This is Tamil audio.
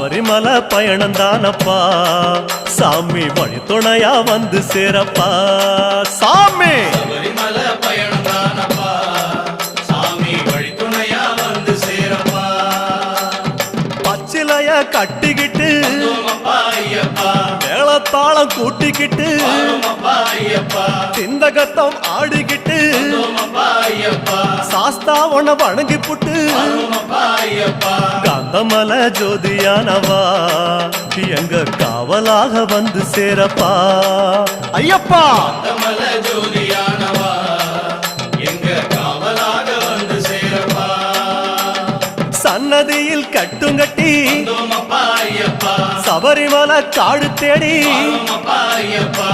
சபரிமலை பயணம் தானப்பா சாமி வழி துணையா வந்து சேரப்பா சாமி சபரிமலை பயணம் தானப்பா சாமி வழி துணையா வந்து சேரப்பா பச்சிலைய கட்டிக்கிட்டு ஐயப்பா மேளத்தாளம் கூட்டிக்கிட்டு ஐயப்பா சிந்தகத்தம் ஆடிக்கிட்டு ஐயப்பா சாஸ்தா உன வணங்கி புட்டு ஐயப்பா காந்தமல ஜோதியானவா எங்க காவலாக வந்து சேரப்பா ஐயப்பா காந்தமல ஜோதியானவா எங்க காவலாக வந்து சேரப்பா சன்னதியில் கட்டுங்கட்டி ஐயப்பா சபரிமலை காடு தேடி ஐயப்பா